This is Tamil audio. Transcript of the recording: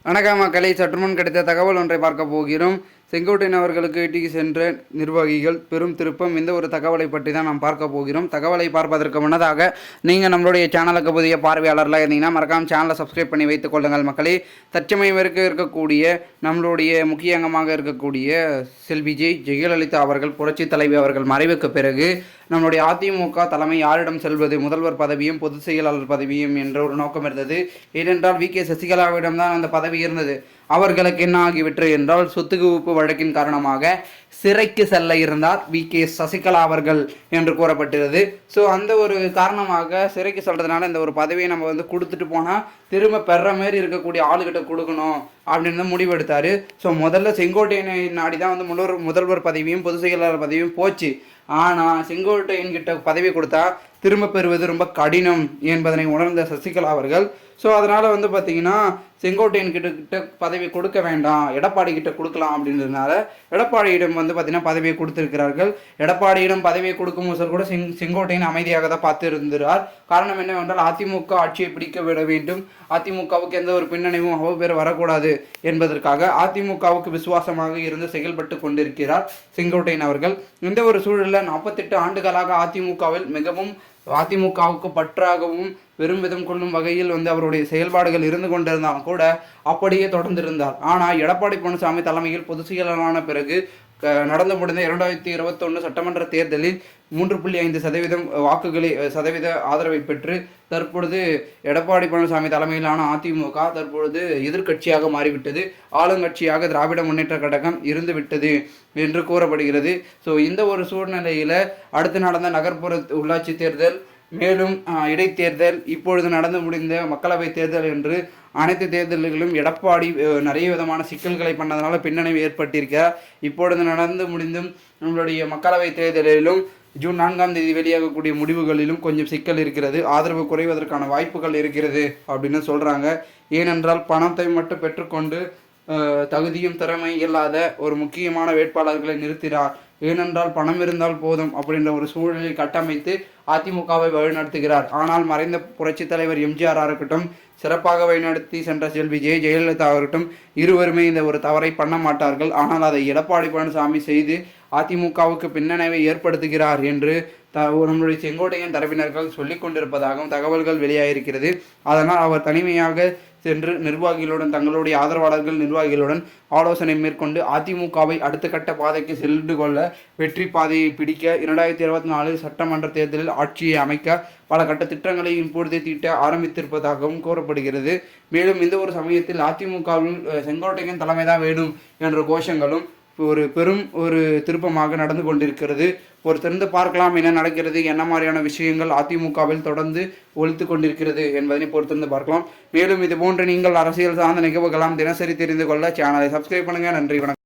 வணக்கம் மக்களை, சற்றுமுன் கிடைத்த தகவல் ஒன்றை பார்க்க போகிறோம். செங்கோட்டையன் அவர்களுக்கு வீட்டுக்கு சென்ற நிர்வாகிகள் பெரும் திருப்பம். இந்த ஒரு தகவலை பற்றி தான் நாம் பார்க்க போகிறோம். தகவலை பார்ப்பதற்கு முன்னதாக நீங்கள் நம்மளுடைய சேனலுக்கு புதிய பார்வையாளர்களாக இருந்தீங்கன்னா மறக்காமல் சேனலை சப்ஸ்கிரைப் பண்ணி வைத்துக் கொள்ளுங்கள் மக்களே. தற்சமயம் இருக்கக்கூடிய நம்மளுடைய முக்கிய அங்கமாக இருக்கக்கூடிய செல்வி ஜெயலலிதா அவர்கள், புரட்சி தலைவி அவர்கள் மறைவுக்கு பிறகு நம்மளுடைய அதிமுக தலைமை யாரிடம் செல்வது, முதல்வர் பதவியும் பொதுச் செயலாளர் பதவியும் என்ற ஒரு நோக்கம் இருந்தது. ஏனென்றால் வி.கே. சசிகலாவிடம் தான் அந்த பதவி இருந்தது. அவர்களுக்கு என்ன ஆகிவிட்டு என்றால், சொத்து குவிப்பு வழக்கின் காரணமாக சிறைக்கு செல்ல இருந்தார் வி.கே. சசிகலா அவர்கள் என்று கூறப்பட்டிருந்தது. ஸோ அந்த ஒரு காரணமாக சிறைக்கு செல்றதுனால இந்த ஒரு பதவியை நம்ம கொடுத்துட்டு போனால் திரும்ப பெற மாரி இருக்கக்கூடிய ஆளுகிட்ட கொடுக்கணும் அப்படின்னு முடிவு எடுத்தார். ஸோ முதல்ல செங்கோட்டையனை நாடி தான் முதல்வர் பதவியும் பொதுச் செயலாளர் பதவியும் போச்சு. ஆனால் செங்கோட்டையன் கிட்ட பதவி கொடுத்தா திரும்ப பெறுவது ரொம்ப கடினம் என்பதனை உணர்ந்த சசிகலா அவர்கள், ஸோ அதனால் பார்த்திங்கன்னா செங்கோட்டையன் கிட்ட பதவி கொடுக்க வேண்டாம், எடப்பாடி கிட்ட கொடுக்கலாம் அப்படின்றதுனால எடப்பாடியிடம் பார்த்திங்கன்னா பதவியை கொடுத்திருக்கிறார்கள். எடப்பாடியிடம் பதவியை கொடுக்கும் முதல் கூட செங்கோட்டையன் அமைதியாக தான் பார்த்து இருந்தார். காரணம் என்னவென்றால் அதிமுக ஆட்சியை பிடிக்க விட வேண்டும், அதிமுகவுக்கு எந்த ஒரு பின்னணியும் அவ்வளவு பேர் வரக்கூடாது என்பதற்காக அதிமுகவுக்கு விசுவாசமாக இருந்து செயல்பட்டு கொண்டிருக்கிறார் செங்கோட்டையன் அவர்கள். இந்த ஒரு சூழலில் 48 ஆண்டுகளாக அதிமுகவில் மிகவும் அதிமுகவுக்கு பற்றாகவும் பெருமிதம் கொள்ளும் வகையில் அவருடைய செயல்பாடுகள் இருந்து கொண்டிருந்தாலும் கூட அப்படியே தொடர்ந்திருந்தார். ஆனால் எடப்பாடி பழனிசாமி தலைமையில் பொதுச் செயலாளரான பிறகு நடந்து முடிந்த 2021 சட்டமன்ற தேர்தலில் 3.5% சதவீத ஆதரவை பெற்று தற்பொழுது எடப்பாடி பழனிசாமி தலைமையிலான அதிமுக தற்பொழுது எதிர்க்கட்சியாக மாறிவிட்டது. ஆளுங்கட்சியாக திராவிட முன்னேற்ற கழகம் இருந்துவிட்டது என்று கூறப்படுகிறது. ஸோ இந்த ஒரு சூழ்நிலையில் அடுத்து நடந்த நகர்ப்புற உள்ளாட்சி தேர்தல், மேலும் இடைத்தேர்தல், இப்பொழுது நடந்து முடிந்த மக்களவை தேர்தல் என்று அனைத்து தேர்தல்களிலும் எடப்பாடி நிறைய விதமான சிக்கல்களை பண்ணதுனால பின்னடைவு ஏற்பட்டிருக்கிறார். இப்பொழுது நடந்து முடிந்தும் நம்மளுடைய மக்களவை தேர்தலிலும் ஜூன் 4ஆம் தேதி வெளியாகக்கூடிய முடிவுகளிலும் கொஞ்சம் சிக்கல் இருக்கிறது, ஆதரவு குறைவதற்கான வாய்ப்புகள் இருக்கிறது அப்படின்னு சொல்கிறாங்க. ஏனென்றால் பணத்தை மட்டும் பெற்றுக்கொண்டு தகுதியும் திறமை இல்லாத ஒரு முக்கியமான வேட்பாளர்களை நிறுத்தினார். ஏனென்றால் பணம் இருந்தால் போதும் அப்படின்ற ஒரு சூழலை கட்டமைத்து அதிமுகவை வழிநடத்துகிறார். ஆனால் மறைந்த புரட்சி தலைவர் எம்ஜிஆர் இருக்கட்டும், சிறப்பாக வழிநடத்தி சென்ற செல்வி ஜெயலலிதா ஆகட்டும், இருவருமே இந்த ஒரு தவறை பண்ண மாட்டார்கள். ஆனால் அதை எடப்பாடி பழனிசாமி செய்து அதிமுகவுக்கு பின்னடைவை ஏற்படுத்துகிறார் என்று நம்முடைய செங்கோட்டையன் தரப்பினர்கள் சொல்லிக் கொண்டிருப்பதாகவும் தகவல்கள் வெளியாகிருக்கிறது. அதனால் அவர் தனிமையாக சென்று நிர்வாகிகளுடன், தங்களுடைய ஆதரவாளர்கள் நிர்வாகிகளுடன் ஆலோசனை மேற்கொண்டு அதிமுகவை அடுத்த கட்ட பாதைக்கு சென்று கொள்ள, வெற்றி பாதையை பிடிக்க 2024 சட்டமன்ற தேர்தலில் ஆட்சியை அமைக்க பல கட்ட திட்டங்களை இப்பொழுதே தீட்ட ஆரம்பித்திருப்பதாகவும் கூறப்படுகிறது. மேலும் இந்த ஒரு சமயத்தில் அதிமுகவில் செங்கோட்டையன் தலைமை தான் வேணும் என்ற கோஷங்களும் பெரும் திருப்பமாக நடந்து கொண்டிருக்கிறது. பொறுத்திருந்து பார்க்கலாம் என்ன நடக்கிறது, என்ன மாதிரியான விஷயங்கள் அதிமுகவில் தொடர்ந்து ஒலித்து கொண்டிருக்கிறது என்பதனை பொறுத்திருந்து பார்க்கலாம். மேலும் இது போன்று நீங்கள் அரசியல் சார்ந்த நிகழ்வுகளாம் தினசரி தெரிந்து கொள்ள சேனலை சப்ஸ்கிரைப் பண்ணுங்கள். நன்றி, வணக்கம்.